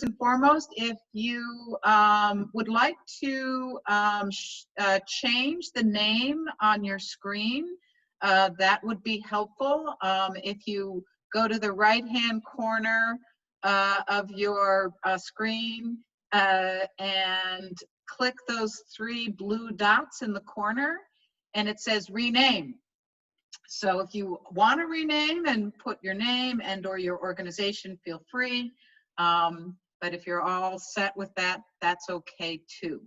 and foremost, if you would like to change the name on your screen, that would be helpful. If you go to the right-hand corner of your screen and click those 3 blue dots in the corner, and it says rename. So if you want to rename and put your name and or your organization, feel free. But if you're all set with that, that's okay too.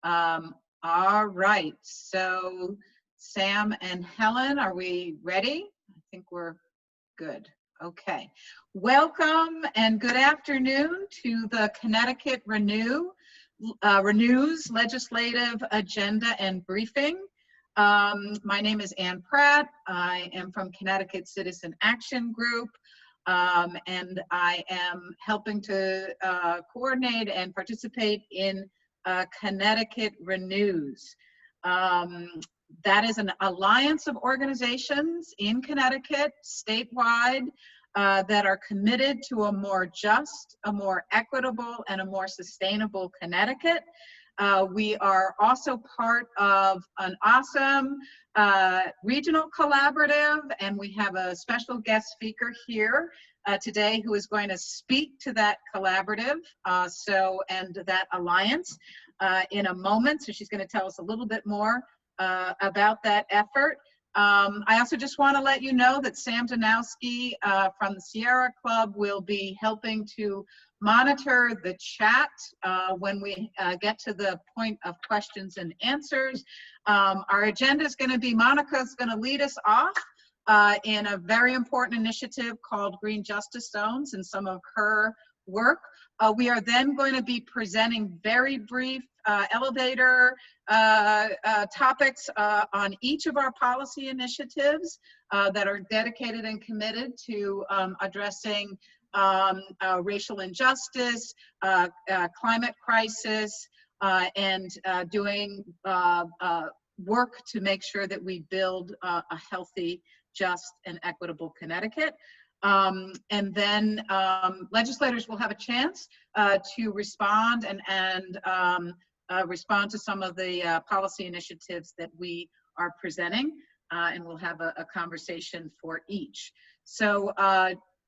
All right, so Sam and Helen, are we ready? I think we're good. Okay. Welcome and good afternoon to the Connecticut Renews Legislative Agenda and Briefing. My name is Ann Pratt. I am from Connecticut Citizen Action Group, and I am helping to coordinate and participate in Connecticut Renews. That is an alliance of organizations in Connecticut, statewide, that are committed to a more just, a more equitable, and a more sustainable Connecticut. We are also part of an awesome regional collaborative, and we have a special guest speaker here today who is going to speak to that collaborative and that alliance in a moment. So she's going to tell us a little bit more about that effort. I also just want to let you know that Sam Danowski from the Sierra Club will be helping to monitor the chat when we get to the point of questions and answers. Our agenda is going to be, Monica's going to lead us off in a very important initiative called Green Justice Zones and some of her work. We are then going to be presenting very brief elevator topics on each of our policy initiatives that are dedicated and committed to addressing racial injustice, climate crisis, and doing work to make sure that we build a healthy, just, and equitable Connecticut. And then legislators will have a chance to respond and respond to some of the policy initiatives that we are presenting, and we'll have a conversation for each. So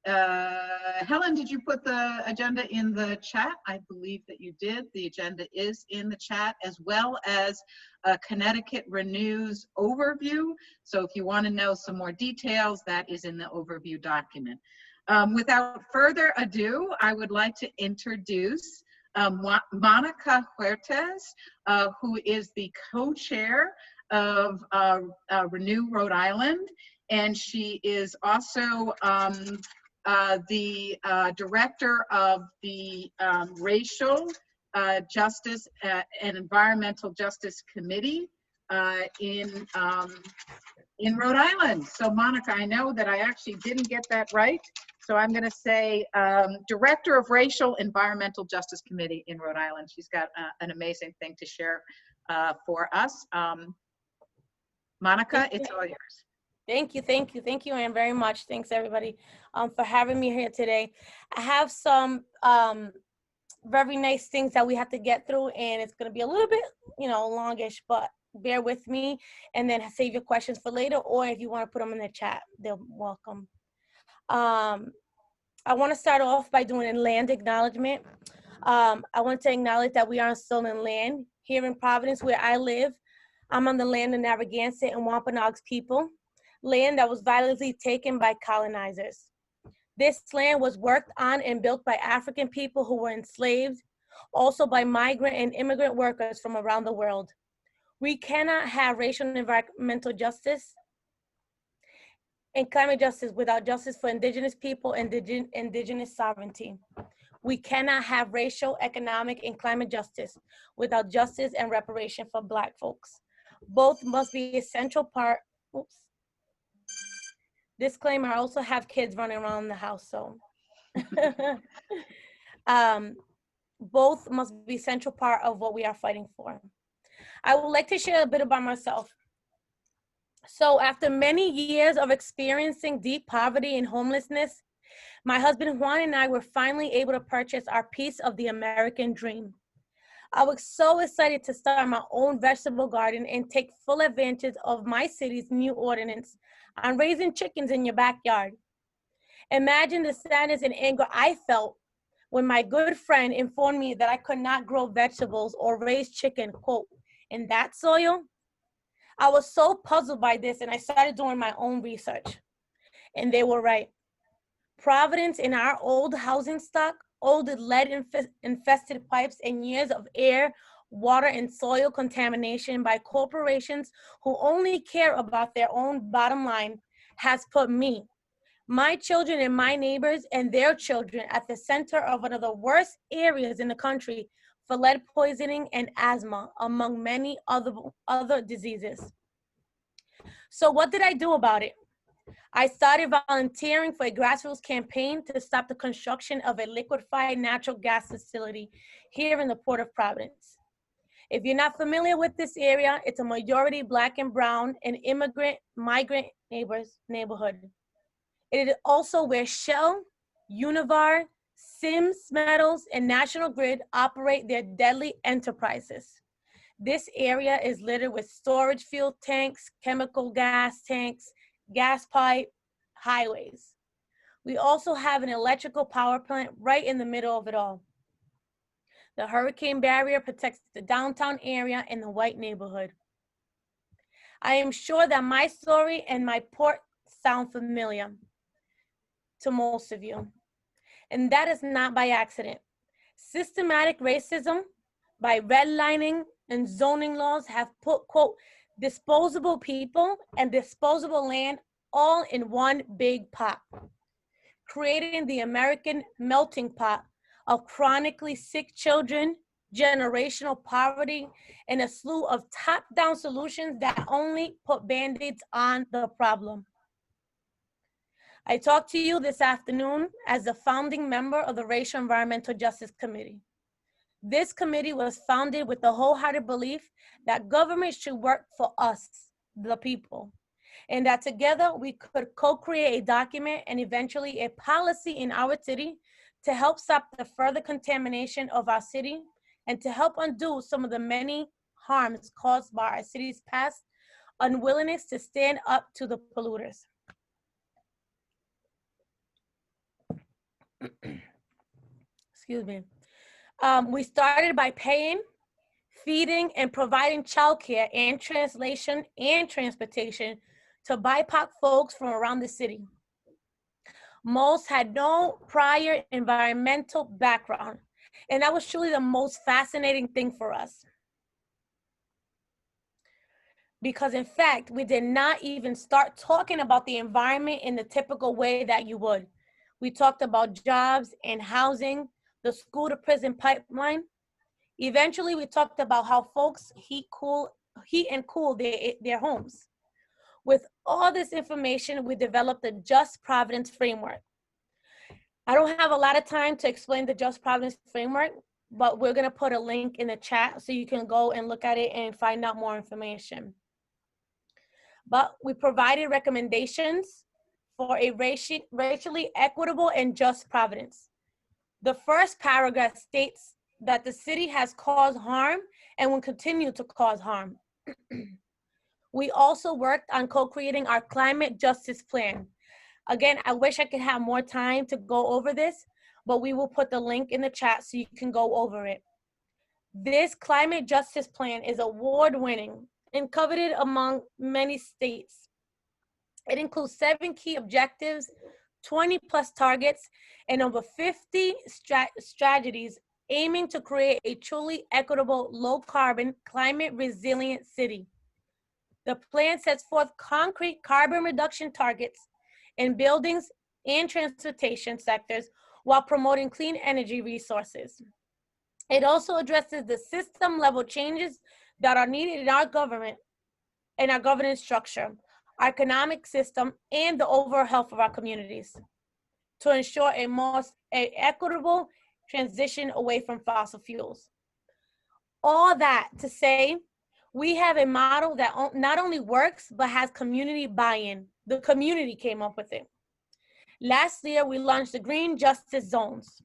Helen, did you put the agenda in the chat? I believe that you did. The agenda is in the chat, as well as a Connecticut Renews overview. So if you want to know some more details, that is in the overview document. Without further ado, I would like to introduce Monica Huertas, who is the co-chair of Renew Rhode Island, and she is also the director of the Racial Justice and Environmental Justice Committee in Rhode Island. So Monica, I know that I actually didn't get that right, so I'm going to say Director of Racial Environmental Justice Committee in Rhode Island. She's got an amazing thing to share for us. Monica, it's all yours. Thank you, Ann, very much. Thanks, everybody, for having me here today. I have some very nice things that we have to get through, and it's going to be a little bit, longish, but bear with me, and then save your questions for later, or if you want to put them in the chat, they're welcome. I want to start off by doing a land acknowledgement. I want to acknowledge that we are on stolen land. Here in Providence, where I live, I'm on the land of Narragansett and Wampanoag people, land that was violently taken by colonizers. This land was worked on and built by African people who were enslaved, also by migrant and immigrant workers from around the world. We cannot have racial and environmental justice and climate justice without justice for indigenous people and indigenous sovereignty. We cannot have racial, economic, and climate justice without justice and reparation for Black folks. Both must be a central part. Oops. Disclaimer, I also have kids running around the house, so. Both must be a central part of what we are fighting for. I would like to share a bit about myself. So after many years of experiencing deep poverty and homelessness My husband Juan and I were finally able to purchase our piece of the American dream. I was so excited to start my own vegetable garden and take full advantage of my city's new ordinance on raising chickens in your backyard. Imagine the sadness and anger I felt when my good friend informed me that I could not grow vegetables or raise chicken, quote, in that soil. I was so puzzled by this and I started doing my own research. And they were right. Providence, in our old housing stock, old lead-infested pipes and years of air, water, and soil contamination by corporations who only care about their own bottom line, has put me, my children, and my neighbors and their children at the center of one of the worst areas in the country for lead poisoning and asthma, among many other diseases. So what did I do about it? I started volunteering for a grassroots campaign to stop the construction of a liquefied natural gas facility here in the Port of Providence. If you're not familiar with this area, it's a majority Black and brown and migrant neighborhood. It is also where Shell, Univar, Sims Metals, and National Grid operate their deadly enterprises. This area is littered with storage fuel tanks, chemical gas tanks, gas pipe, highways. We also have an electrical power plant right in the middle of it all. The hurricane barrier protects the downtown area and the white neighborhood. I am sure that my story and my port sound familiar to most of you. And that is not by accident. Systematic racism by redlining and zoning laws have put, quote, disposable people and disposable land all in one big pot, creating the American melting pot of chronically sick children, generational poverty, and a slew of top-down solutions that only put Band-Aids on the problem. I talk to you this afternoon as a founding member of the Racial Environmental Justice Committee. This committee was founded with the wholehearted belief that government should work for us, the people, and that together we could co-create a document and eventually a policy in our city to help stop the further contamination of our city and to help undo some of the many harms caused by our city's past unwillingness to stand up to the polluters. Excuse me. We started by paying, feeding, and providing childcare and translation and transportation to BIPOC folks from around the city. Most had no prior environmental background, and that was truly the most fascinating thing for us. Because in fact, we did not even start talking about the environment in the typical way that you would. We talked about jobs and housing, the school to prison pipeline. Eventually, we talked about how folks heat and cool their homes. With all this information, we developed the Just Providence framework. I don't have a lot of time to explain the Just Providence framework, but we're gonna put a link in the chat so you can go and look at it and find out more information. But we provided recommendations for a racially equitable and just Providence. The first paragraph states that the city has caused harm and will continue to cause harm. We also worked on co-creating our climate justice plan. Again, I wish I could have more time to go over this, but we will put the link in the chat so you can go over it. This climate justice plan is award-winning and coveted among many states. It includes 7 key objectives, 20 plus targets, and over 50 strategies aiming to create a truly equitable, low carbon, climate resilient city. The plan sets forth concrete carbon reduction targets in buildings and transportation sectors while promoting clean energy resources. It also addresses the system level changes that are needed in our government and our governance structure, our economic system, and the overall health of our communities to ensure a more equitable transition away from fossil fuels. All that to say, we have a model that not only works, but has community buy-in. The community came up with it. Last year, we launched the Green Justice Zones.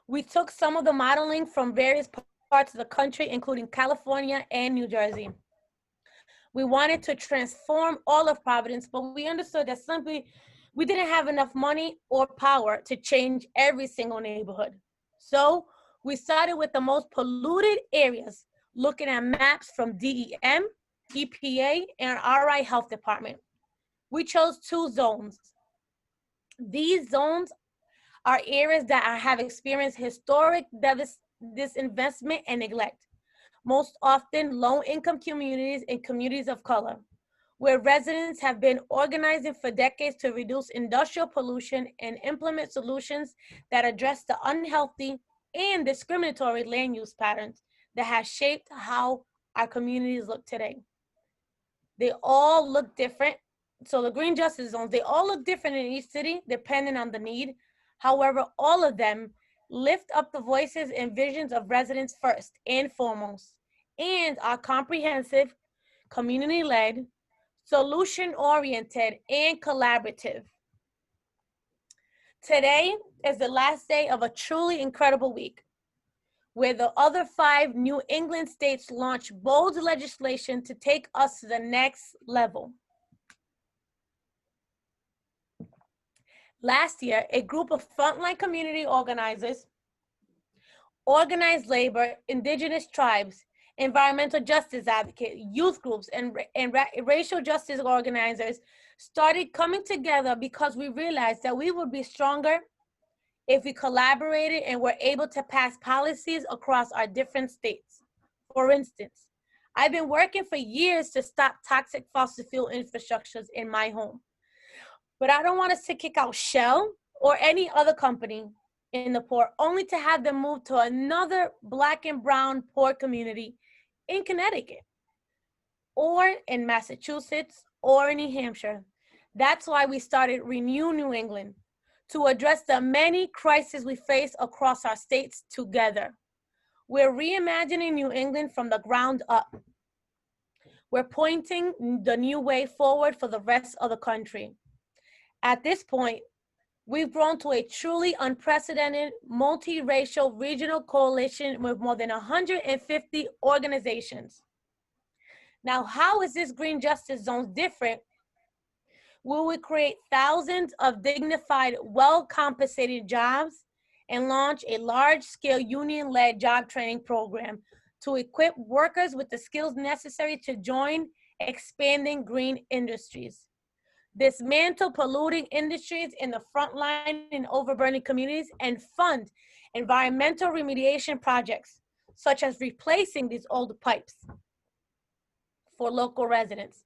We took some of the modeling from various parts of the country, including California and New Jersey. We wanted to transform all of Providence, but we understood that simply we didn't have enough money or power to change every single neighborhood. So we started with the most polluted areas, looking at maps from DEM, EPA, and RI Health Department. We chose 2 zones. These zones are areas that have experienced historic disinvestment and neglect, most often low-income communities and communities of color, where residents have been organizing for decades to reduce industrial pollution and implement solutions that address the unhealthy and discriminatory land use patterns that have shaped how our communities look today. They all look different. So the Green Justice Zones, they all look different in each city depending on the need. However, all of them lift up the voices and visions of residents first and foremost, and are comprehensive, community-led, solution-oriented, and collaborative. Today is the last day of a truly incredible week, where the other 5 New England states launch bold legislation to take us to the next level. Last year, a group of frontline community organizers, organized labor, indigenous tribes, environmental justice advocates, youth groups, and racial justice organizers started coming together because we realized that we would be stronger if we collaborated and were able to pass policies across our different states. For instance, I've been working for years to stop toxic fossil fuel infrastructures in my home. But I don't want us to kick out Shell or any other company in the port, only to have them move to another Black and brown port community in Connecticut, or in Massachusetts, or in New Hampshire. That's why we started Renew New England, to address the many crises we face across our states together. We're reimagining New England from the ground up. We're pointing the new way forward for the rest of the country. At this point, we've grown to a truly unprecedented multiracial regional coalition with more than 150 organizations. Now, how is this Green Justice Zone different? We will create thousands of dignified, well-compensated jobs and launch a large-scale union-led job training program to equip workers with the skills necessary to join expanding green industries, dismantle polluting industries in the frontline and overburning communities, and fund environmental remediation projects, such as replacing these old pipes for local residents,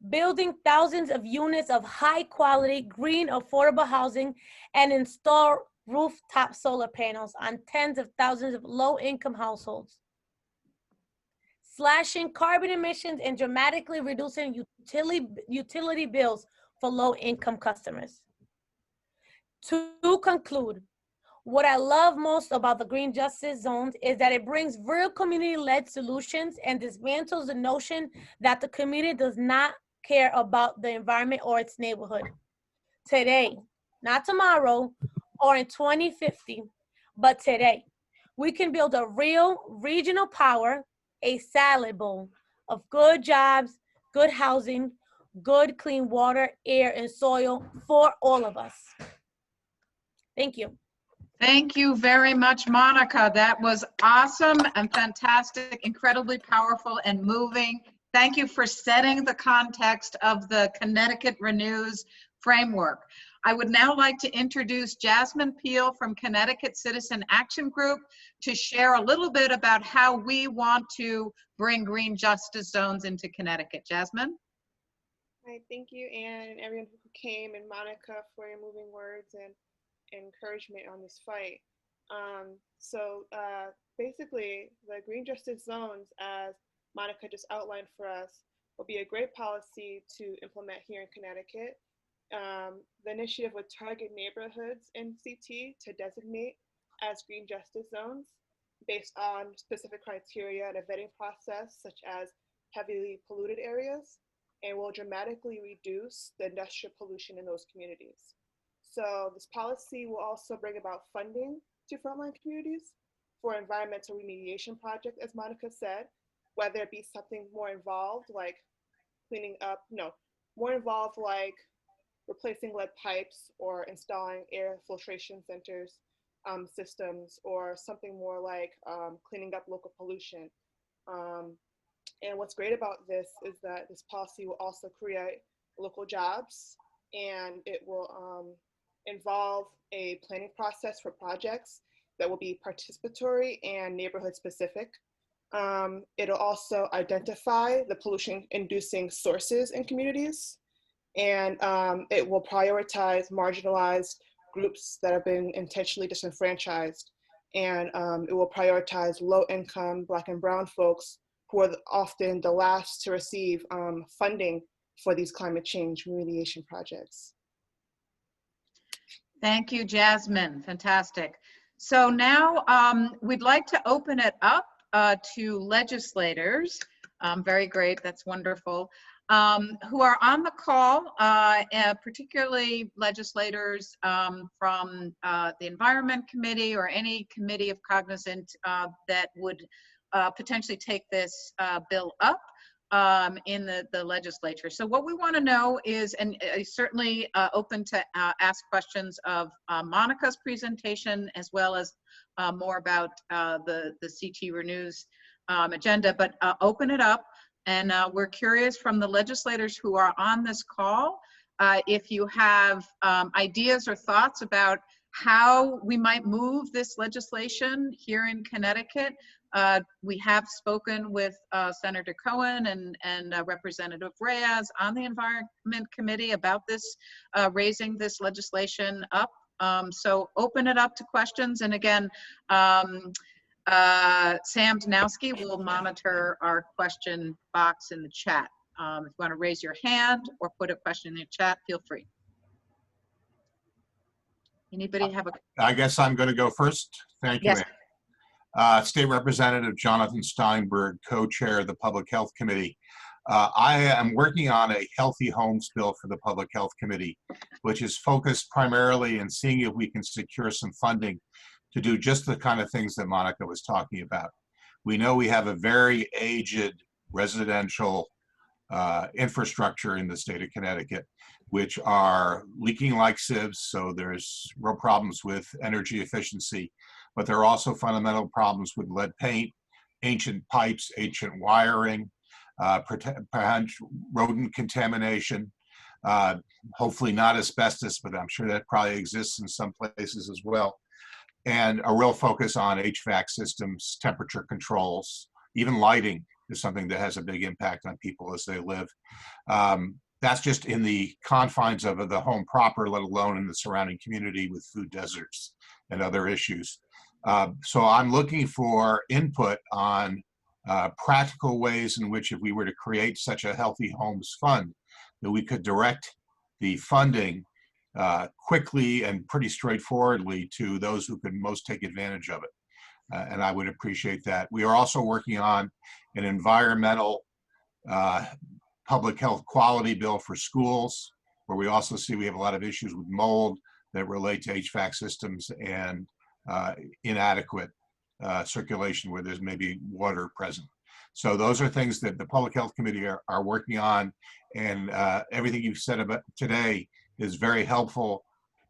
building thousands of units of high-quality, green, affordable housing, and install rooftop solar panels on tens of thousands of low-income households, slashing carbon emissions and dramatically reducing utility bills for low-income customers. To conclude, what I love most about the Green Justice Zones is that it brings real community-led solutions and dismantles the notion that the community does not care about the environment or its neighborhood. Today, not tomorrow or in 2050, but today, we can build a real regional power, a salad bowl of good jobs, good housing, good clean water, air, and soil for all of us. Thank you. Thank you very much, Monica. That was awesome and fantastic, incredibly powerful and moving. Thank you for setting the context of the Connecticut Renews framework. I would now like to introduce Jasmine Peel from Connecticut Citizen Action Group to share a little bit about how we want to bring green justice zones into Connecticut. Jasmine? Hi, thank you, Anne, and everyone who came, and Monica for your moving words and encouragement on this fight. Basically, the Green Justice Zones, as Monica just outlined for us, will be a great policy to implement here in Connecticut. The initiative would target neighborhoods in CT to designate as Green Justice Zones based on specific criteria and a vetting process, such as heavily polluted areas. and will dramatically reduce the industrial pollution in those communities. So this policy will also bring about funding to frontline communities for environmental remediation projects, as Monica said, whether it be something more involved like cleaning up, no, more involved like replacing lead pipes or installing air filtration centers systems, or something more like cleaning up local pollution. And what's great about this is that this policy will also create local jobs, and it will involve a planning process for projects that will be participatory and neighborhood specific. It'll also identify the pollution inducing sources in communities, and it will prioritize marginalized groups that have been intentionally disenfranchised, and it will prioritize low-income Black and Brown folks who are often the last to receive funding for these climate change remediation projects. Thank you, Jasmine. Fantastic. So now we'd like to open it up to legislators. Very great. That's wonderful. Who are on the call, particularly legislators from the Environment Committee or any committee of cognizant that would potentially take this bill up in the legislature. So what we want to know is, and certainly open to ask questions of Monica's presentation, as well as more about the CT Renews agenda, but open it up. And we're curious from the legislators who are on this call, if you have ideas or thoughts about how we might move this legislation here in Connecticut. We have spoken with Senator Cohen and Representative Reyes on the Environment Committee about this, raising this legislation up. So open it up to questions. And again, Sam Danowski will monitor our question box in the chat. If you want to raise your hand or put a question in the chat, feel free. Anybody have a? I guess I'm going to go first. Thank you. Yes. State Representative Jonathan Steinberg, co-chair of the Public Health Committee. I am working on a Healthy Homes bill for the Public Health Committee, which is focused primarily in seeing if we can secure some funding to do just the kind of things that Monica was talking about. We know we have a very aged residential infrastructure in the state of Connecticut, which are leaking like sieves, so there's real problems with energy efficiency, but there are also fundamental problems with lead paint, ancient pipes, ancient wiring, perhaps rodent contamination, hopefully not asbestos, but I'm sure that probably exists in some places as well. And a real focus on HVAC systems, temperature controls, even lighting is something that has a big impact on people as they live. That's just in the confines of the home proper, let alone in the surrounding community with food deserts and other issues. So I'm looking for input on practical ways in which, if we were to create such a Healthy Homes Fund, that we could direct the funding quickly and pretty straightforwardly to those who can most take advantage of it. And I would appreciate that. We are also working on an environmental public health quality bill for schools, where we also see we have a lot of issues with mold that relate to HVAC systems and inadequate circulation where there's maybe water present. So those are things that the Public Health Committee are working on, and everything you've said about today is very helpful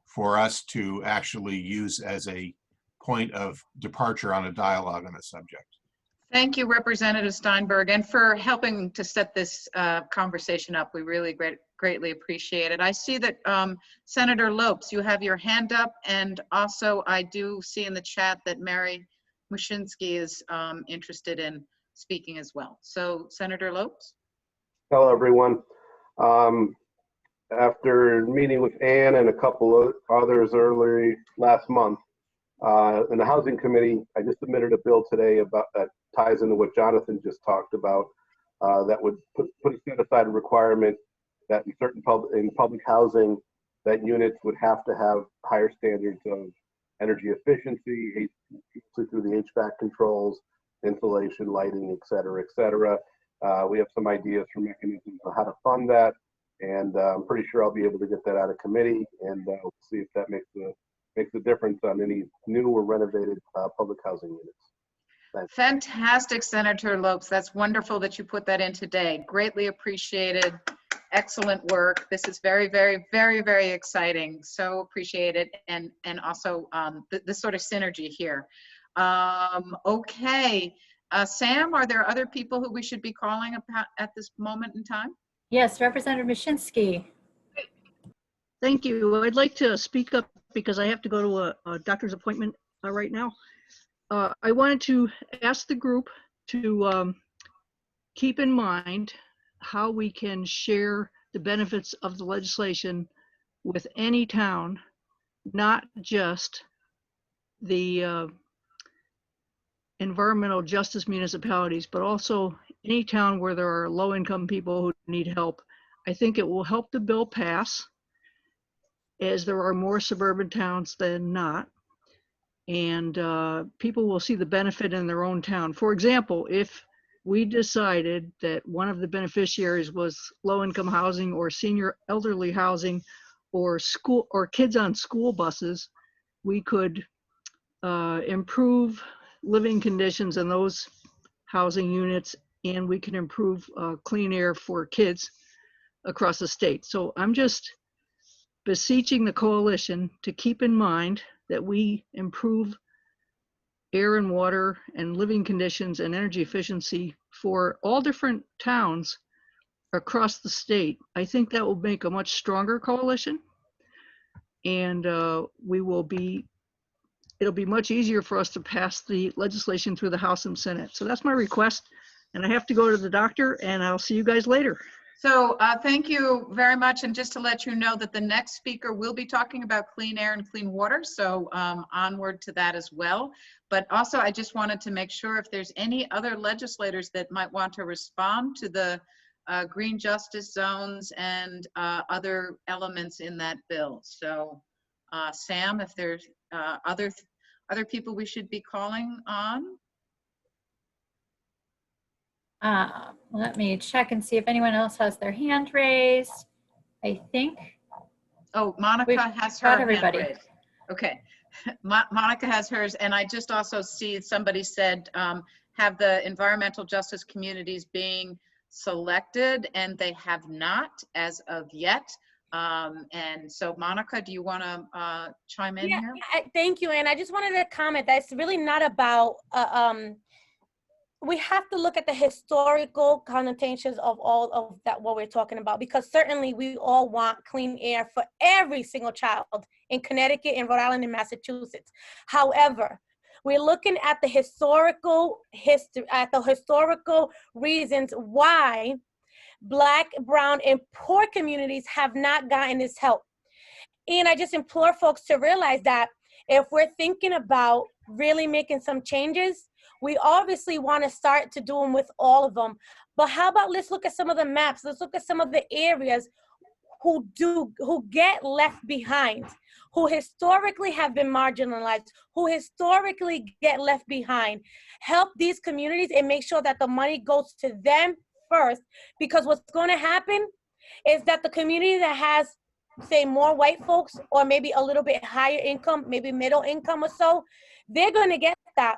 for us to actually use as a point of departure on a dialogue on the subject. Thank you, Representative Steinberg, and for helping to set this conversation up. We really greatly appreciate it. I see that Senator Lopes, you have your hand up, and also I do see in the chat that Mary Mushinsky is interested in speaking as well. So, Senator Lopes. Hello, everyone. After meeting with Ann and a couple of others early last month in the Housing Committee, I just submitted a bill today about that ties into what Jonathan just talked about. That would set aside a requirement that in certain public housing, that units would have to have higher standards of energy efficiency through the HVAC controls, insulation, lighting, et cetera, We have some ideas for mechanisms on how to fund that, and I'm pretty sure I'll be able to get that out of committee, and we'll see if that makes a difference on any new or renovated public housing units. Thanks. Fantastic, Senator Lopes. That's wonderful that you put that in today. Greatly appreciated. Excellent work. This is very, very, very, very exciting. So appreciate it. And also the sort of synergy here. Okay. Sam, are there other people who we should be calling at this moment in time? Yes, Representative Mashinsky. Thank you. I'd like to speak up because I have to go to a doctor's appointment right now. I wanted to ask the group to keep in mind how we can share the benefits of the legislation with any town, not just the environmental justice municipalities, but also any town where there are low-income people who need help. I think it will help the bill pass, as there are more suburban towns than not, and people will see the benefit in their own town. For example, if we decided that one of the beneficiaries was low-income housing or senior elderly housing or school or kids on school buses, we could improve living conditions in those housing units, and we can improve clean air for kids across the state. So I'm just beseeching the coalition to keep in mind that we improve air and water and living conditions and energy efficiency for all different towns across the state. I think that will make a much stronger coalition, and it'll be much easier for us to pass the legislation through the House and Senate. So that's my request, and I have to go to the doctor, and I'll see you guys later. So thank you very much. And just to let you know that the next speaker will be talking about clean air and clean water. So onward to that as well. But also, I just wanted to make sure if there's any other legislators that might want to respond to the green justice zones and other elements in that bill. So Sam, if there's other people we should be calling on. Let me check and see if anyone else has their hand raised. I think. Oh, Monica has her hand raised. Okay, Monica has hers, and I just also see somebody said have the environmental justice communities being selected, and they have not as of yet. And so Monica, do you want to chime in here? Thank you, and I just wanted to comment that it's really not about we have to look at the historical connotations of all of that, what we're talking about, because certainly we all want clean air for every single child in Connecticut, in Rhode Island, and Massachusetts. However, we're looking at the historical reasons why Black, brown, and poor communities have not gotten this help. And I just implore folks to realize that if we're thinking about really making some changes, we obviously want to start to do them with all of them. But how about let's look at some of the maps. Let's look at some of the areas who get left behind, who historically have been marginalized, who historically get left behind. Help these communities and make sure that the money goes to them first, because what's going to happen is that the community that has, say, more white folks or maybe a little bit higher income, maybe middle income or so, they're going to get that.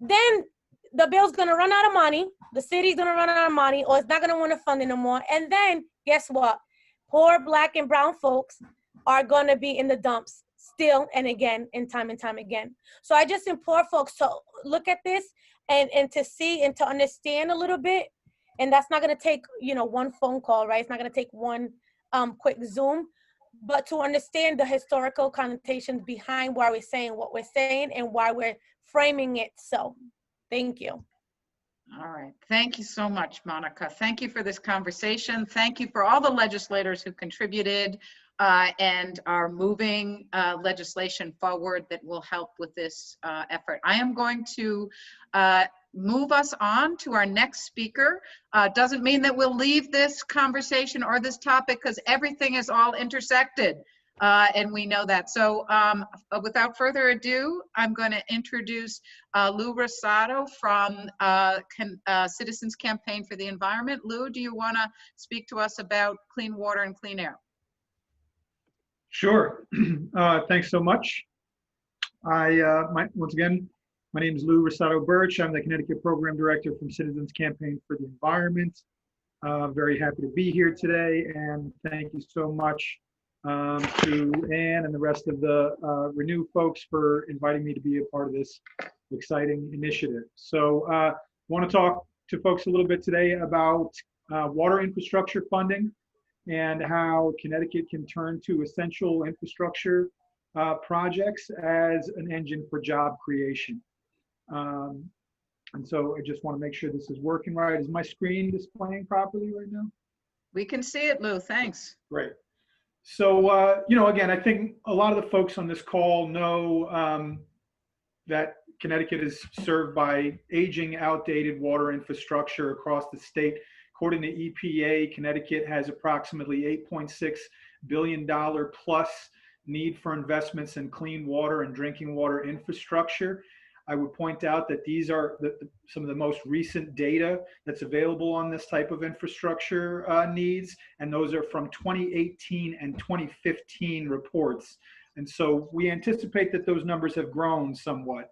Then the bill's going to run out of money, the city's going to run out of money, or it's not going to want to fund it no more. And then guess what? Poor Black and brown folks are going to be in the dumps still and again and time again. So I just implore folks to look at this and to see and to understand a little bit. And that's not going to take, one phone call, right? It's not going to take one quick Zoom, but to understand the historical connotations behind why we're saying what we're saying and why we're framing it. So thank you. All right. Thank you so much, Monica. Thank you for this conversation. Thank you for all the legislators who contributed and are moving legislation forward that will help with this effort. I am going to move us on to our next speaker. Doesn't mean that we'll leave this conversation or this topic, because everything is all intersected. and we know that. So without further ado, I'm going to introduce Lou Rosado from Citizens Campaign for the Environment. Lou, do you want to speak to us about clean water and clean air? Sure. Thanks so much. Once again, my name is Lou Rosado Birch. I'm the Connecticut Program Director from Citizens Campaign for the Environment. Very happy to be here today, and thank you so much to Ann and the rest of the Renew folks for inviting me to be a part of this exciting initiative. So I want to talk to folks a little bit today about water infrastructure funding and how Connecticut can turn to essential infrastructure projects as an engine for job creation. And so I just want to make sure this is working right. Is my screen displaying properly right now? We can see it, Lou. Thanks. Great. So, you know, again, I think a lot of the folks on this call know that Connecticut is served by aging, outdated water infrastructure across the state. According to EPA, Connecticut has approximately $8.6 billion plus need for investments in clean water and drinking water infrastructure. I would point out that these are some of the most recent data that's available on this type of infrastructure needs, and those are from 2018 and 2015 reports. And so we anticipate that those numbers have grown somewhat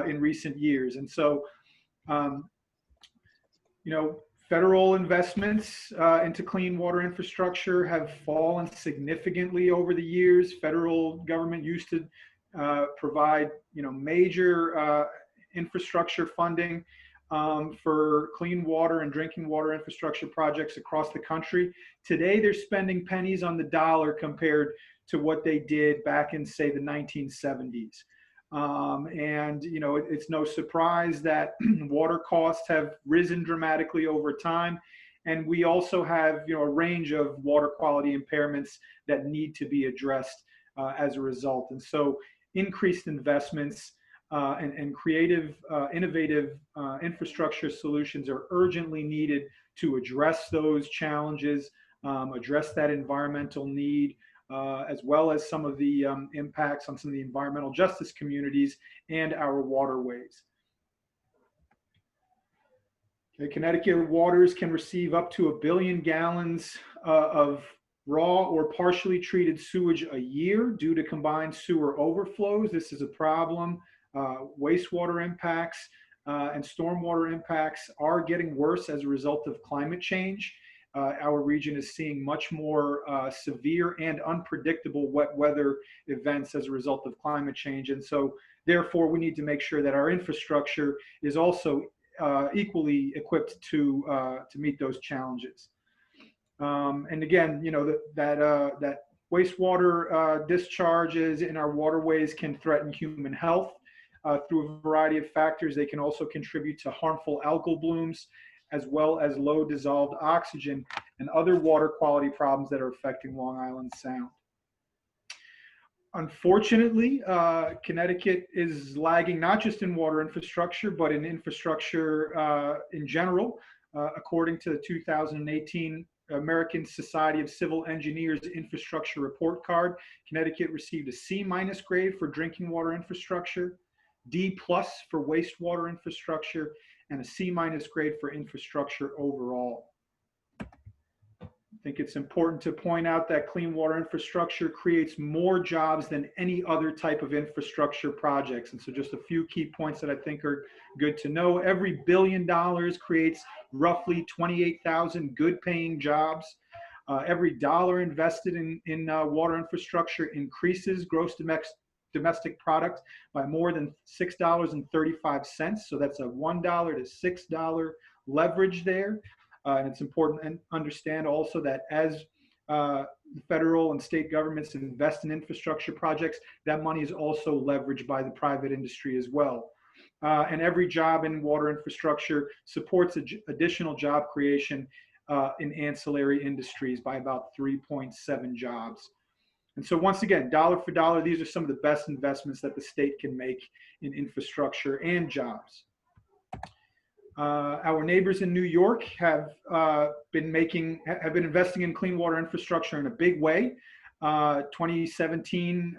in recent years. And so, you know, federal investments into clean water infrastructure have fallen significantly over the years. Federal government used to provide, you know, major infrastructure funding for clean water and drinking water infrastructure projects across the country. Today, they're spending pennies on the dollar compared to what they did back in, say, the 1970s. And, you know, it's no surprise that water costs have risen dramatically over time. And we also have, you know, a range of water quality impairments that need to be addressed as a result. And so increased investments and creative, innovative infrastructure solutions are urgently needed to address those challenges, address that environmental need, as well as some of the impacts on some of the environmental justice communities and our waterways. Okay, Connecticut waters can receive up to 1 billion gallons of raw or partially treated sewage a year due to combined sewer overflows. This is a problem. Wastewater impacts and stormwater impacts are getting worse as a result of climate change. Our region is seeing much more severe and unpredictable wet weather events as a result of climate change. And so therefore we need to make sure that our infrastructure is also equally equipped to meet those challenges. And again, you know, that wastewater discharges in our waterways can threaten human health through a variety of factors. They can also contribute to harmful algal blooms, as well as low dissolved oxygen and other water quality problems that are affecting Long Island Sound. Unfortunately, Connecticut is lagging not just in water infrastructure, but in infrastructure in general. According to the 2018 American Society of Civil Engineers Infrastructure Report Card, Connecticut received a C- grade for drinking water infrastructure, D+ for wastewater infrastructure, and a C- grade for infrastructure overall. I think it's important to point out that clean water infrastructure creates more jobs than any other type of infrastructure projects. And so just a few key points that I think are good to know. Every $1 billion creates roughly 28,000 good paying jobs. Every dollar invested in water infrastructure increases gross domestic product by more than $6.35. So that's a $1 to $6 leverage there. And it's important to understand also that as federal and state governments invest in infrastructure projects, that money is also leveraged by the private industry as well. And every job in water infrastructure supports additional job creation in ancillary industries by about 3.7 jobs. And so once again, dollar for dollar, these are some of the best investments that the state can make in infrastructure and jobs. Our neighbors in New York have been investing in clean water infrastructure in a big way. 2017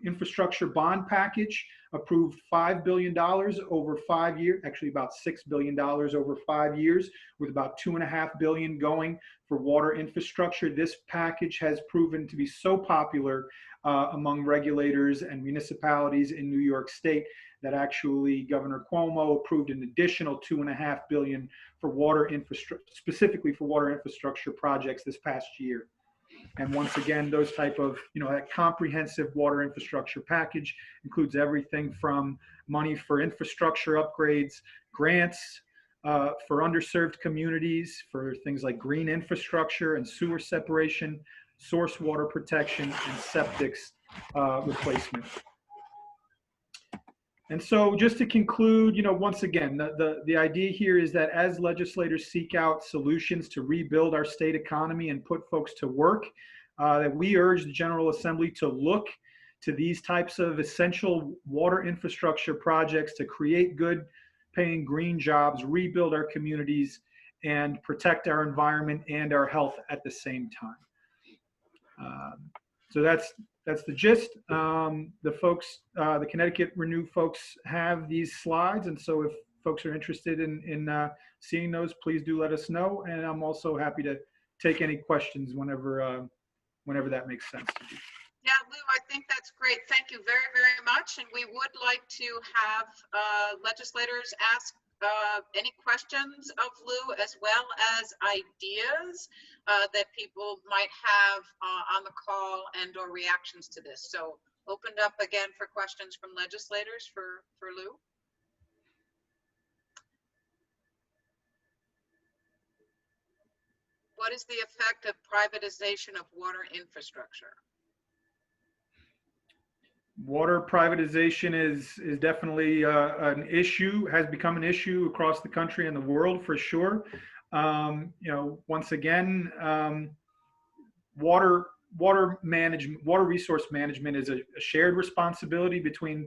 infrastructure bond package approved $5 billion over 5 years, actually about $6 billion over 5 years, with about $2.5 billion going for water infrastructure. This package has proven to be so popular among regulators and municipalities in New York State that actually Governor Cuomo approved an additional $2.5 billion for water infrastructure, specifically for water infrastructure projects this past year. And once again, those type of, that comprehensive water infrastructure package includes everything from money for infrastructure upgrades, grants for underserved communities, for things like green infrastructure and sewer separation, source water protection, and septics replacement. And so just to conclude, once again, the idea here is that as legislators seek out solutions to rebuild our state economy and put folks to work, that we urge the General Assembly to look to these types of essential water infrastructure projects to create good paying green jobs, rebuild our communities, and protect our environment and our health at the same time. So that's the gist. The folks, the Connecticut Renew folks have these slides. And so if folks are interested in seeing those, please do let us know. And I'm also happy to take any questions whenever that makes sense to you. Yeah, Lou, I think that's great. Thank you very, very much. And we would like to have legislators ask any questions of Lou, as well as ideas that people might have on the call and or reactions to this. So opened up again for questions from legislators for Lou. What is the effect of privatization of water infrastructure? Water privatization is definitely an issue, has become an issue across the country and the world for sure. Once again, water resource management is a shared responsibility between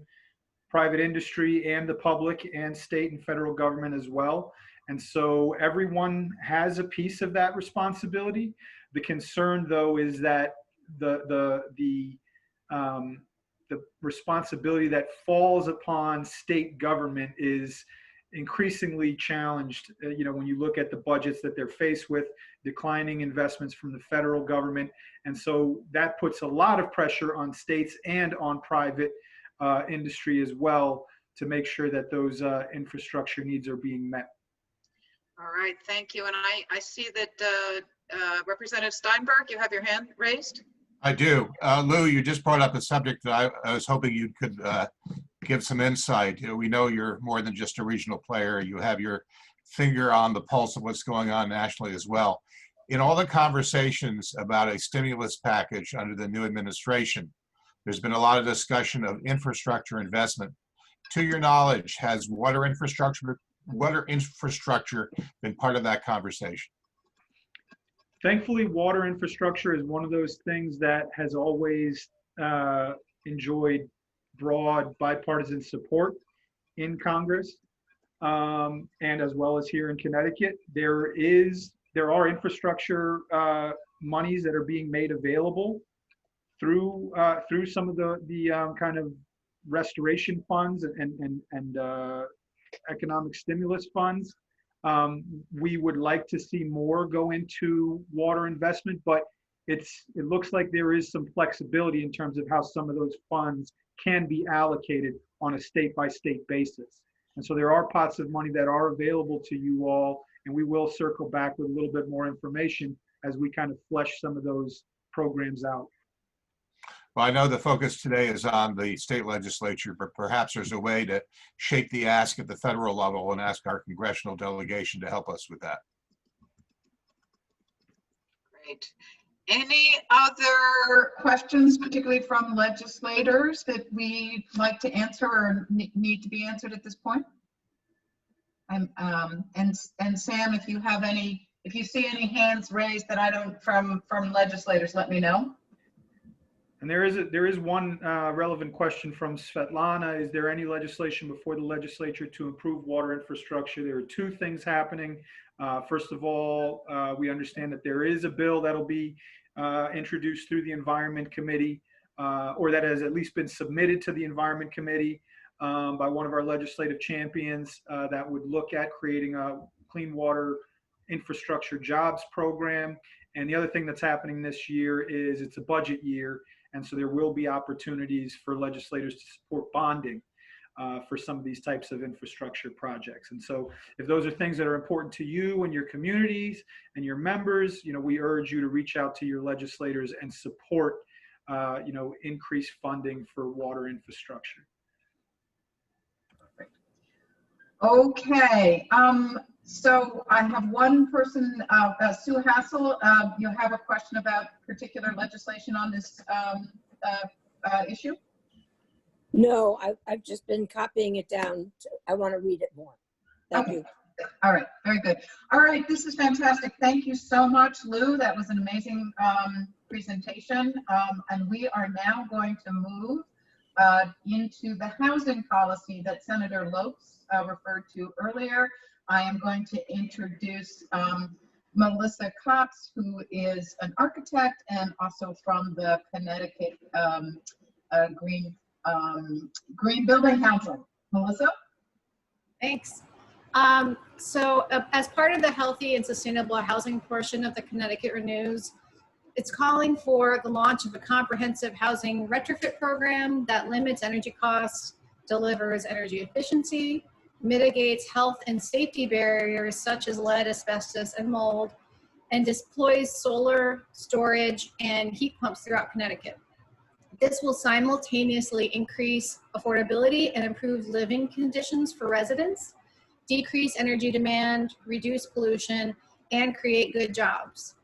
private industry and the public and state and federal government as well. And so everyone has a piece of that responsibility. The concern, though, is that the responsibility that falls upon state government is increasingly challenged. When you look at the budgets that they're faced with, declining investments from the federal government. And so that puts a lot of pressure on states and on private industry as well to make sure that those infrastructure needs are being met. All right, thank you. And I see that Representative Steinberg, you have your hand raised. I do. Lou, you just brought up a subject that I was hoping you could give some insight. We know you're more than just a regional player. You have your finger on the pulse of what's going on nationally as well. In all the conversations about a stimulus package under the new administration, there's been a lot of discussion of infrastructure investment. To your knowledge, has water infrastructure been part of that conversation? Thankfully, water infrastructure is one of those things that has always enjoyed broad bipartisan support in Congress, and as well as here in Connecticut. There are infrastructure monies that are being made available through some of the kind of restoration funds and economic stimulus funds. We would like to see more go into water investment, but it looks like there is some flexibility in terms of how some of those funds can be allocated on a state-by-state basis. And so there are pots of money that are available to you all, and we will circle back with a little bit more information as we kind of flesh some of those programs out. Well, I know the focus today is on the state legislature, but perhaps there's a way to shape the ask at the federal level and ask our congressional delegation to help us with that. Great. Any other questions, particularly from legislators, that we'd like to answer or need to be answered at this point? And Sam, if you see any hands raised that I don't from legislators, let me know. And there is one relevant question from Svetlana. Is there any legislation before the legislature to improve water infrastructure? There are two things happening. First of all, we understand that there is a bill that'll be introduced through the Environment Committee, or that has at least been submitted to the Environment Committee by one of our legislative champions that would look at creating a clean water infrastructure jobs program. And the other thing that's happening this year is it's a budget year, and so there will be opportunities for legislators to support bonding for some of these types of infrastructure projects. And so if those are things that are important to you and your communities and your members, we urge you to reach out to your legislators and support increased funding for water infrastructure. Okay, so I have one person, Sue Hassel, you have a question about particular legislation on this issue? No, I've just been copying it down. I want to read it more. Thank you. All right, very good. All right, this is fantastic. Thank you so much, Lou. That was an amazing presentation. And we are now going to move into the housing policy that Senator Lopes referred to earlier. I am going to introduce Melissa Cox, who is an architect and also from the Connecticut Green Building Council. Melissa? Thanks. So as part of the healthy and sustainable housing portion of the Connecticut Renews, it's calling for the launch of a comprehensive housing retrofit program that limits energy costs, delivers energy efficiency, mitigates health and safety barriers such as lead, asbestos, and mold, and deploys solar storage and heat pumps throughout Connecticut. This will simultaneously increase affordability and improve living conditions for residents, decrease energy demand, reduce pollution, and create good jobs.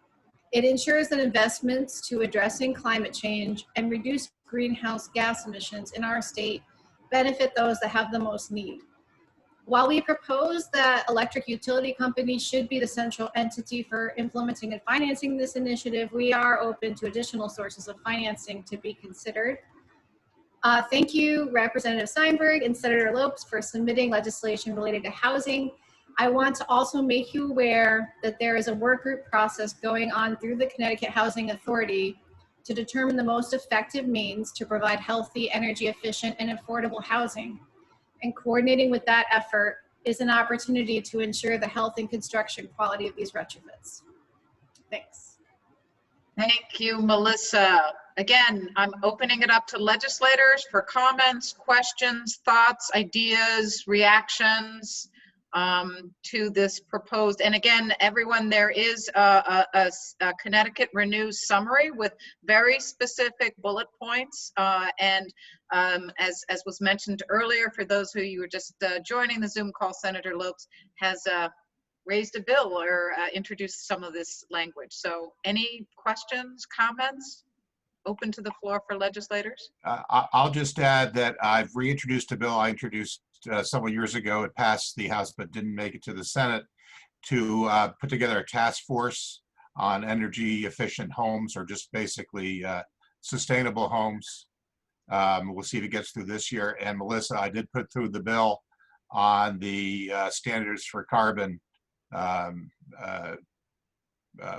It ensures that investments to addressing climate change and reduce greenhouse gas emissions in our state benefit those that have the most need. While we propose that electric utility companies should be the central entity for implementing and financing this initiative, we are open to additional sources of financing to be considered. Thank you, Representative Steinberg and Senator Lopes, for submitting legislation related to housing. I want to also make you aware that there is a work group process going on through the Connecticut Housing Authority to determine the most effective means to provide healthy, energy efficient, and affordable housing. And coordinating with that effort is an opportunity to ensure the health and construction quality of these retrofits. Thanks. Thank you, Melissa. Again, I'm opening it up to legislators for comments, questions, thoughts, ideas, reactions to this proposed. And again, everyone, there is a Connecticut Renews summary with very specific bullet points. As was mentioned earlier, for those who you were just joining the Zoom call, Senator Lopes has raised a bill or introduced some of this language. So any questions, comments? Open to the floor for legislators. I'll just add that I've reintroduced a bill I introduced several years ago. It passed the House but didn't make it to the Senate, to put together a task force on energy efficient homes, or just basically sustainable homes. We'll see if it gets through this year. And Melissa, I did put through the bill on the standards for carbon,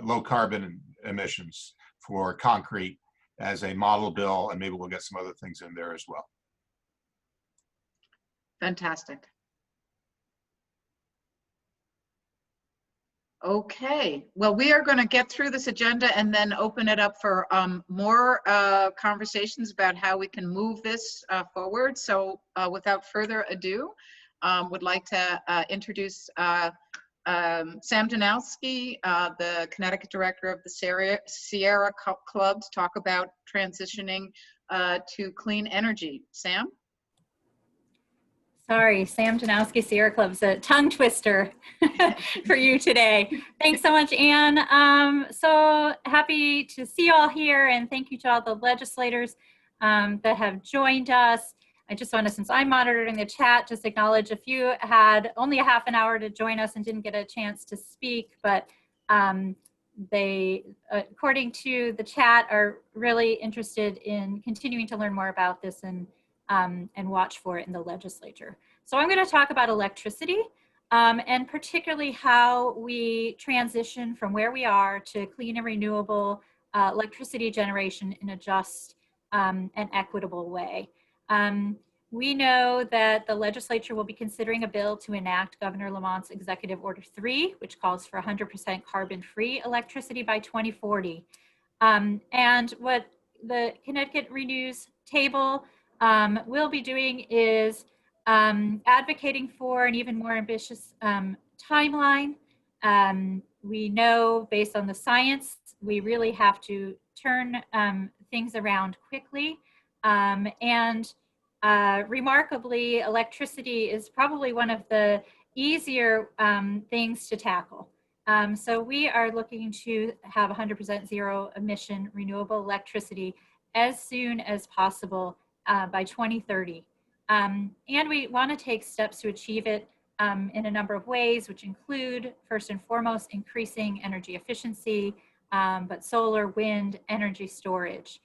low carbon emissions for concrete as a model bill, and maybe we'll get some other things in there as well. Fantastic. Okay, well, we are going to get through this agenda and then open it up for more conversations about how we can move this forward. So without further ado, would like to introduce Sam Janowski, the Connecticut director of the Sierra Club, to talk about transitioning to clean energy. Sam? Sorry, Sam Janowski, Sierra Club's a tongue twister for you today. Thanks so much, Anne. So happy to see you all here, and thank you to all the legislators that have joined us. I just want to, since I'm monitoring the chat, just acknowledge a few had only a half an hour to join us and didn't get a chance to speak, but they, according to the chat, are really interested in continuing to learn more about this and watch for it in the legislature. So I'm going to talk about electricity and particularly how we transition from where we are to clean and renewable electricity generation in a just and equitable way. We know that the legislature will be considering a bill to enact Governor Lamont's Executive Order 3, which calls for 100% carbon-free electricity by 2040. And what the Connecticut Renews table will be doing is advocating for an even more ambitious timeline. We know, based on the science, we really have to turn things around quickly. Remarkably, electricity is probably one of the easier things to tackle. So we are looking to have 100% zero emission renewable electricity as soon as possible by 2030. And we want to take steps to achieve it in a number of ways, which include, first and foremost, increasing energy efficiency, but solar, wind, energy storage.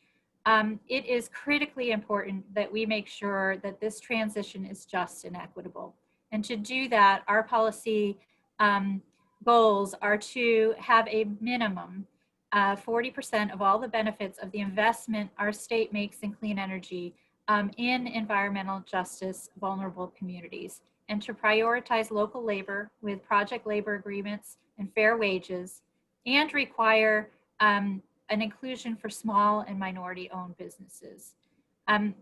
It is critically important that we make sure that this transition is just and equitable. And to do that, our policy goals are to have a minimum 40% of all the benefits of the investment our state makes in clean energy in environmental justice vulnerable communities, and to prioritize local labor with project labor agreements and fair wages, and require an inclusion for small and minority-owned businesses.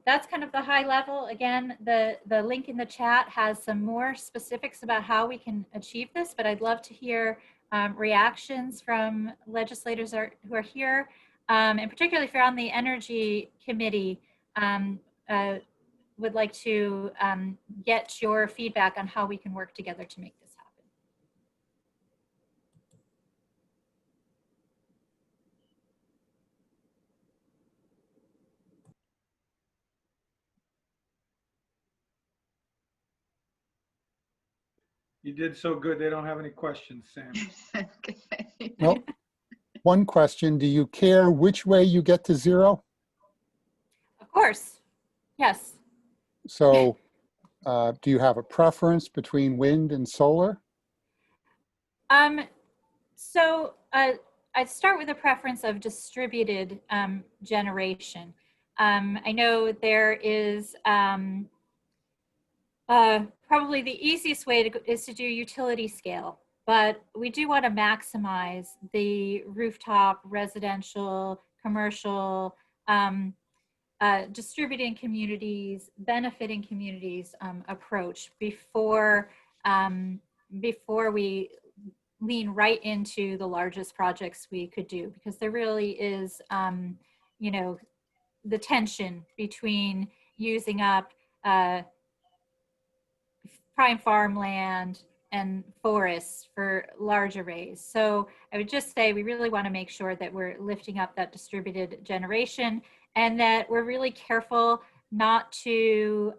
That's kind of the high level. Again, the link in the chat has some more specifics about how we can achieve this, but I'd love to hear reactions from legislators who are here, and particularly if you're on the Energy Committee, would like to get your feedback on how we can work together to make this happen. You did so good. They don't have any questions, Sam. Okay. Well, one question, do you care which way you get to zero? Of course, yes. So do you have a preference between wind and solar? So I'd start with a preference of distributed generation. I know there is probably the easiest way is to do utility scale, but we do want to maximize the rooftop, residential, commercial, distributing communities, benefiting communities approach before we lean right into the largest projects we could do, because there really is, you know, the tension between using up prime farmland and forests for large arrays. So I would just say we really want to make sure that we're lifting up that distributed generation, and that we're really careful not to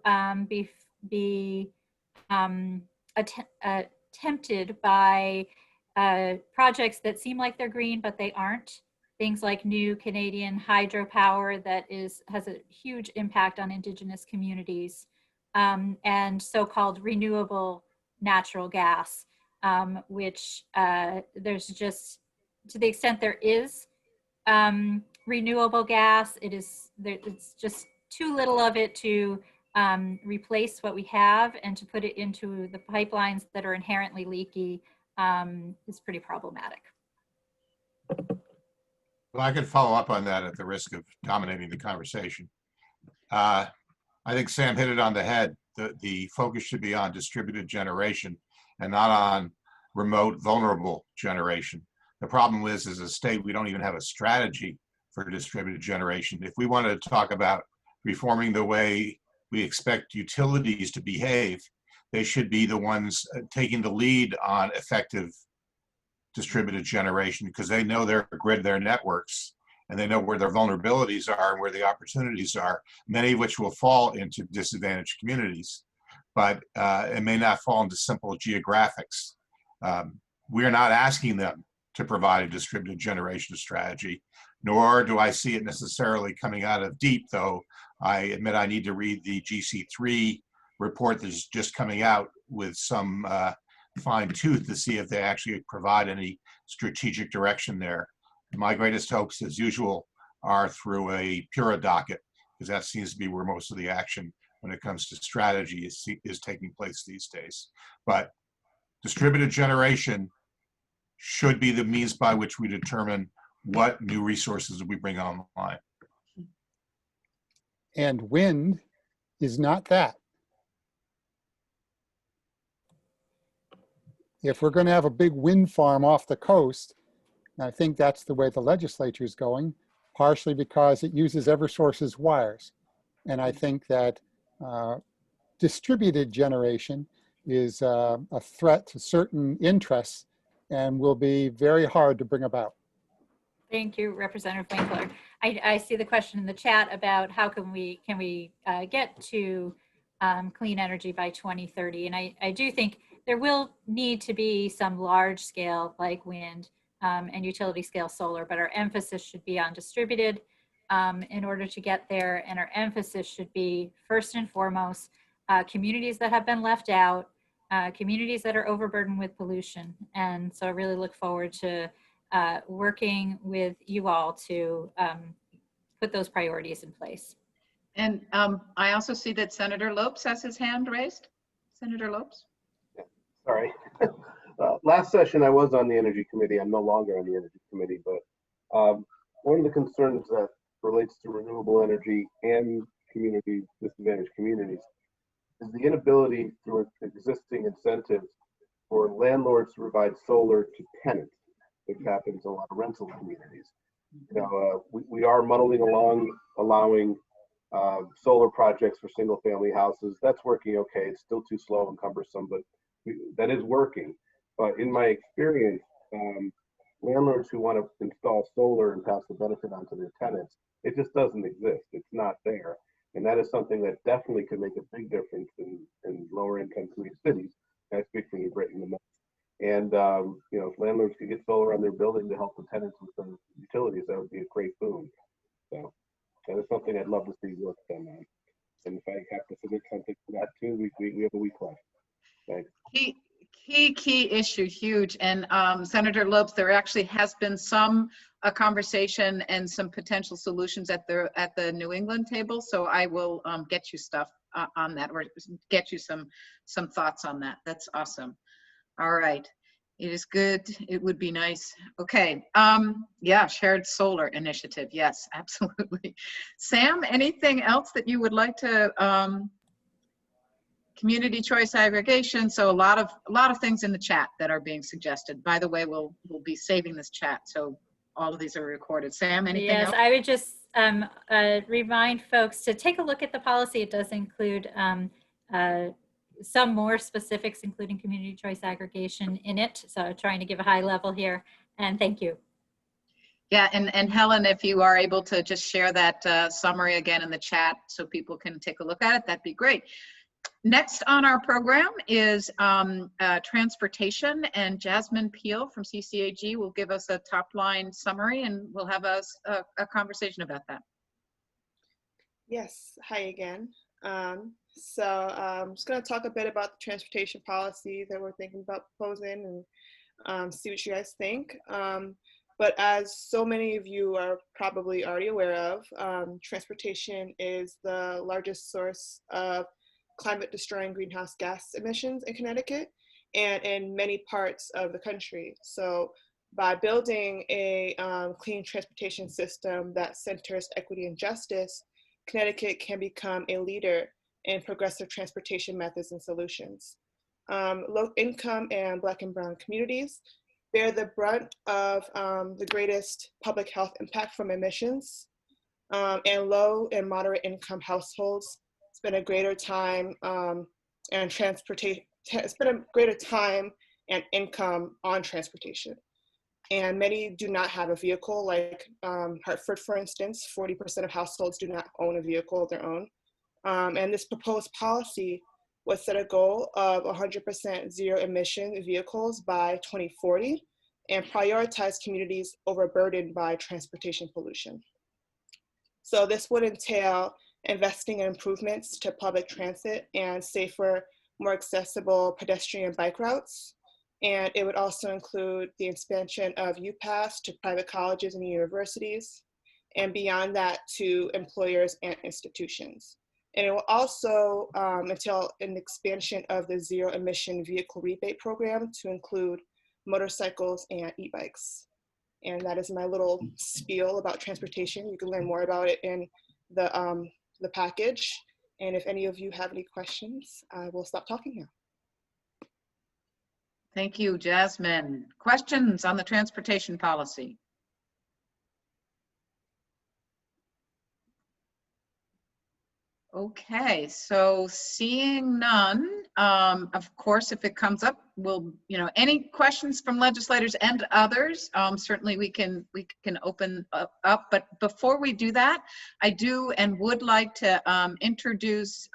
be tempted by projects that seem like they're green, but they aren't. Things like new Canadian hydropower that has a huge impact on Indigenous communities, and so-called renewable natural gas, which there's just, to the extent there is renewable gas, it's just too little of it to replace what we have, and to put it into the pipelines that are inherently leaky is pretty problematic. Well, I could follow up on that at the risk of dominating the conversation. I think Sam hit it on the head. The focus should be on distributed generation and not on remote, vulnerable generation. The problem is, as a state, we don't even have a strategy for distributed generation. If we wanted to talk about reforming the way we expect utilities to behave, they should be the ones taking the lead on effective distributed generation, because they know their grid, their networks, and they know where their vulnerabilities are and where the opportunities are, many of which will fall into disadvantaged communities, but it may not fall into simple geographics. We are not asking them to provide a distributed generation strategy, nor do I see it necessarily coming out of DEEP, though I admit I need to read the GC3 report that's just coming out with some fine tooth to see if they actually provide any strategic direction there. My greatest hopes, as usual, are through a PURA docket, because that seems to be where most of the action when it comes to strategy is taking place these days. But distributed generation should be the means by which we determine what new resources we bring online. And wind is not that. If we're going to have a big wind farm off the coast, and I think that's the way the legislature is going, partially because it uses Eversource's wires. And I think that distributed generation is a threat to certain interests and will be very hard to bring about. Thank you, Representative Winkler. I see the question in the chat about how can we get to clean energy by 2030. And I do think there will need to be some large scale like wind and utility scale solar, but our emphasis should be on distributed in order to get there. And our emphasis should be first and foremost, communities that have been left out, communities that are overburdened with pollution. And so I really look forward to working with you all to put those priorities in place. And I also see that Senator Lopes has his hand raised. Senator Lopes. Sorry. Last session I was on the Energy Committee. I'm no longer on the Energy Committee, but one of the concerns that relates to renewable energy and community, disadvantaged communities, is the inability through existing incentives for landlords to provide solar to tenants, which happens in a lot of rental communities. You know, we are muddling along, allowing solar projects for single family houses. That's working okay. It's still too slow and cumbersome, but that is working. But in my experience, landlords who want to install solar and pass the benefit on to their tenants, it just doesn't exist. It's not there. And that is something that definitely could make a big difference in lower income Queen cities. I speak for New Britain the most. And you know, if landlords could get solar on their building to help the tenants with the utilities, that would be a great boon. So that is something I'd love to see work done on. And if I have to submit something for that too, we have a week left. Thanks. Key issue, huge. And Senator Lopes, there actually has been some conversation and some potential solutions at the New England table. So I will get you stuff on that, or get you some thoughts on that. That's awesome. All right. It is good. It would be nice. Okay. Yeah, shared solar initiative. Yes, absolutely. Sam, anything else that you would like to community choice aggregation? So a lot of things in the chat that are being suggested. By the way, we'll be saving this chat, so all of these are recorded. Sam, anything else? Yes, I would just remind folks to take a look at the policy. It does include some more specifics, including community choice aggregation in it. So trying to give a high level here, and thank you. Yeah, and Helen, if you are able to just share that summary again in the chat so people can take a look at it, that'd be great. Next on our program is transportation, and Jasmine Peel from CCAG will give us a top line summary, and we'll have a conversation about that. Yes, hi again. So I'm just going to talk a bit about the transportation policy that we're thinking about proposing and see what you guys think. But as so many of you are probably already aware of, transportation is the largest source of climate destroying greenhouse gas emissions in Connecticut and in many parts of the country. So by building a clean transportation system that centers equity and justice, Connecticut can become a leader in progressive transportation methods and solutions. Low income and Black and Brown communities bear the brunt of the greatest public health impact from emissions, and low and moderate income households spend a greater time and income on transportation. And many do not have a vehicle, like Hartford, for instance. 40% of households do not own a vehicle of their own. And this proposed policy would set a goal of 100% zero emission vehicles by 2040 and prioritize communities overburdened by transportation pollution. So this would entail investing in improvements to public transit and safer, more accessible pedestrian bike routes, And it would also include the expansion of UPass to private colleges and universities, and beyond that to employers and institutions. And it will also entail an expansion of the zero emission vehicle rebate program to include motorcycles and e-bikes. And that is my little spiel about transportation. You can learn more about it in the package. And if any of you have any questions, I will stop talking now. Thank you, Jasmine. Questions on the transportation policy? Okay, so seeing none, of course, if it comes up, we'll, any questions from legislators and others, certainly we can open up. But before we do that, I do and would like to introduce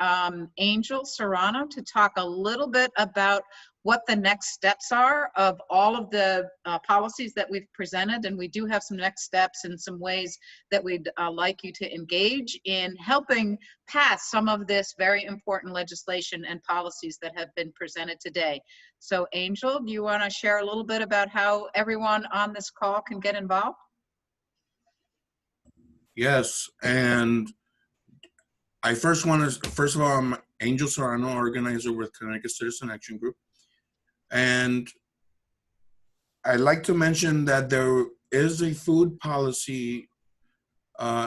Angel Serrano to talk a little bit about what the next steps are of all of the policies that we've presented. And we do have some next steps and some ways that we'd like you to engage in helping pass some of this very important legislation and policies that have been presented today. So Angel, do you want to share a little bit about how everyone on this call can get involved? Yes, and I first of all, I'm Angel Serrano, organizer with Connecticut Citizen Action Group. And I'd like to mention that there is a food policy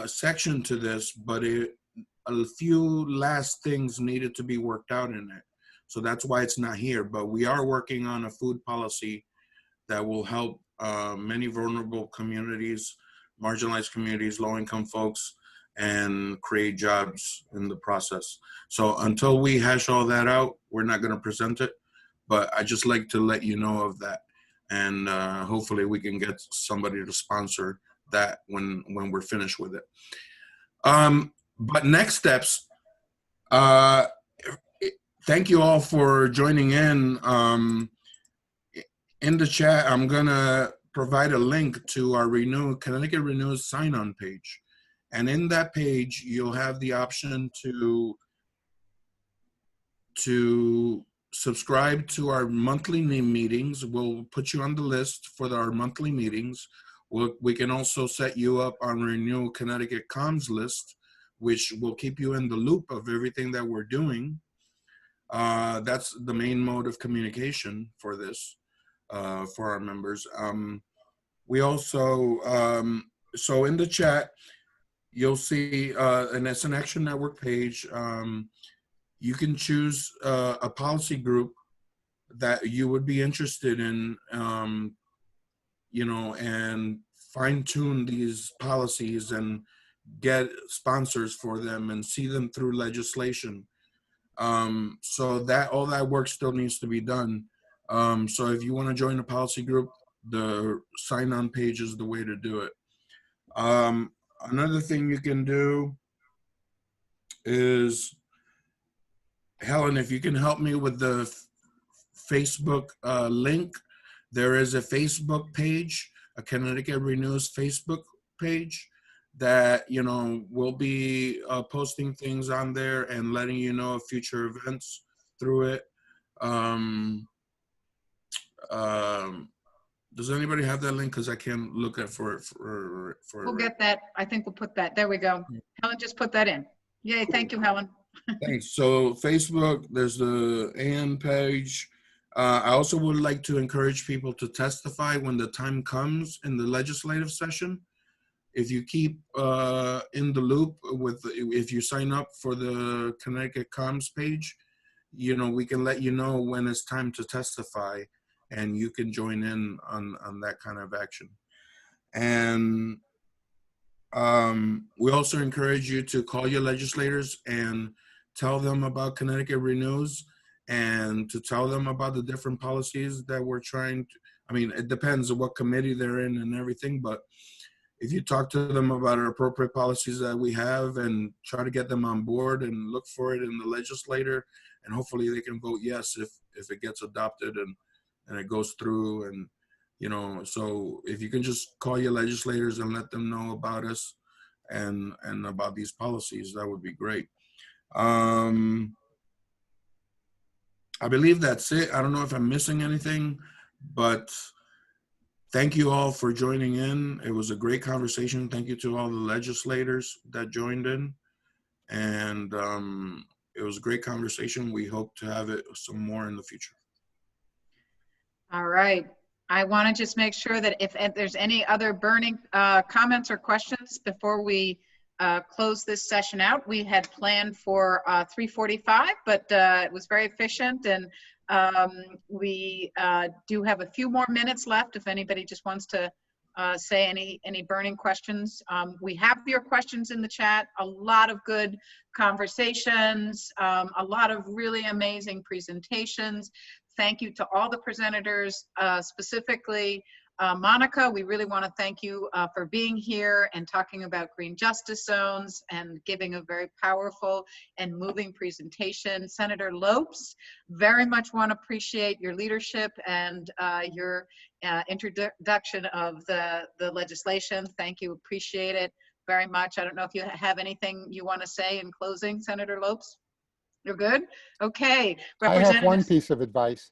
section to this, but a few last things needed to be worked out in it. So that's why it's not here. But we are working on a food policy that will help many vulnerable communities, marginalized communities, low-income folks, and create jobs in the process. So until we hash all that out, we're not going to present it. But I just like to let you know of that, and hopefully we can get somebody to sponsor that when we're finished with it. But next steps, thank you all for joining in. In the chat, I'm gonna provide a link to our Connecticut Renews sign-on page, and in that page you'll have the option to subscribe to our monthly meetings. We'll put you on the list for our monthly meetings. We can also set you up on Renew Connecticut comms list, which will keep you in the loop of everything that we're doing. That's the main mode of communication for this, for our members. We also, so in the chat, you'll see an SN Action Network page. You can choose a policy group that you would be interested in, and fine tune these policies and get sponsors for them and see them through legislation. So that all that work still needs to be done. So if you want to join a policy group, the sign-on page is the way to do it. Another thing you can do is, Helen, if you can help me with the Facebook link, there is a Facebook page, a Connecticut Renews Facebook page that, we'll be posting things on there and letting you know of future events through it. Does anybody have that link? Because I can't look at for We'll get that. I think we'll put that. There we go. Helen just put that in. Yay, thank you, Helen. Thanks. So Facebook, there's the AN page. I also would like to encourage people to testify when the time comes in the legislative session. If you keep in the loop if you sign up for the Connecticut Comms page, we can let you know when it's time to testify, and you can join in on that kind of action. And we also encourage you to call your legislators and tell them about Connecticut Renews, and to tell them about the different policies that we're trying to, it depends on what committee they're in and everything, but if you talk to them about our appropriate policies that we have and try to get them on board and look for it in the legislator, and hopefully they can vote yes if it gets adopted and it goes through. And so if you can just call your legislators and let them know about us and about these policies, that would be great. I believe that's it. I don't know if I'm missing anything. But thank you all for joining in. It was a great conversation. Thank you to all the legislators that joined in. And it was a great conversation. We hope to have it some more in the future. All right. I want to just make sure that if there's any other burning comments or questions before we close this session out. We had planned for 3:45, but it was very efficient, and we do have a few more minutes left if anybody just wants to say any burning questions. We have your questions in the chat, a lot of good conversations, a lot of really amazing presentations. Thank you to all the presenters, specifically Monica. We really want to thank you for being here and talking about green justice zones and giving a very powerful and moving presentation. Senator Lopes, very much want to appreciate your leadership and your introduction of the legislation. Thank you, appreciate it very much. I don't know if you have anything you want to say in closing, Senator Lopes? You're good? Okay. I have one piece of advice.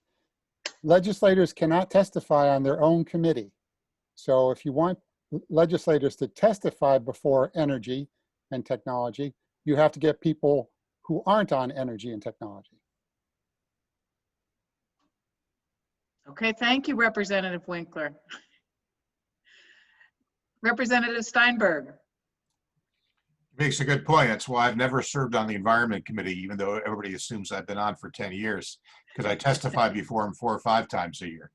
Legislators cannot testify on their own committee. So if you want legislators to testify before energy and technology, you have to get people who aren't on energy and technology. Okay, thank you, Representative Winkler. Representative Steinberg. Makes a good point. That's why I've never served on the Environment Committee, even though everybody assumes I've been on for 10 years, because I testify before them 4 or 5 times a year.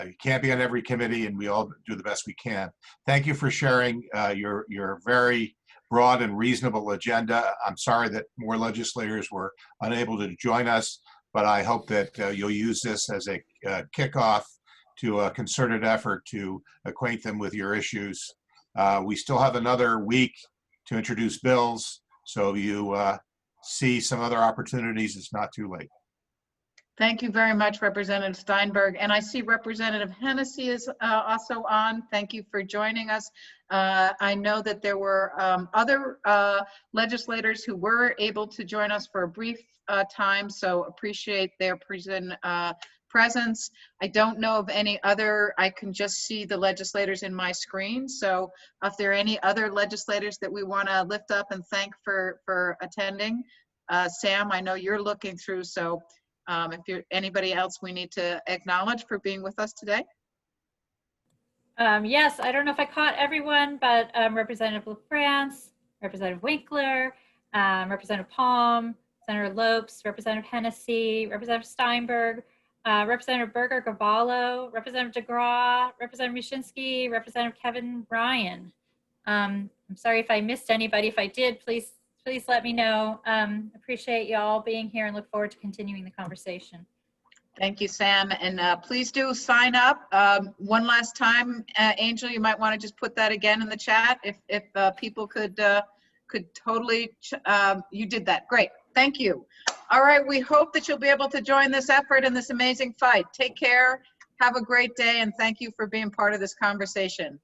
You can't be on every committee, and we all do the best we can. Thank you for sharing your very broad and reasonable agenda. I'm sorry that more legislators were unable to join us, but I hope that you'll use this as a kickoff to a concerted effort to acquaint them with your issues. We still have another week to introduce bills, so if you see some other opportunities, it's not too late. Thank you very much, Representative Steinberg. And I see Representative Hennessy is also on. Thank you for joining us. I know that there were other legislators who were able to join us for a brief time, so appreciate their presence. I don't know of any other, I can just see the legislators in my screen. So if there are any other legislators that we want to lift up and thank for attending, Sam, I know you're looking through, so if you're anybody else we need to acknowledge for being with us today. Yes, I don't know if I caught everyone, but Representative LaFrance, Representative Winkler, Representative Palm, Senator Lopes, Representative Hennessy, Representative Steinberg, Representative Berger-Gavallo, Representative DeGraw, Representative Mushinski, Representative Kevin Ryan. I'm sorry if I missed anybody. If I did, please let me know. Appreciate y'all being here and look forward to continuing the conversation. Thank you, Sam. And please do sign up. One last time, Angel, you might want to just put that again in the chat if people could totally, you did that. Great. Thank you. All right. We hope that you'll be able to join this effort and this amazing fight. Take care. Have a great day. And thank you for being part of this conversation.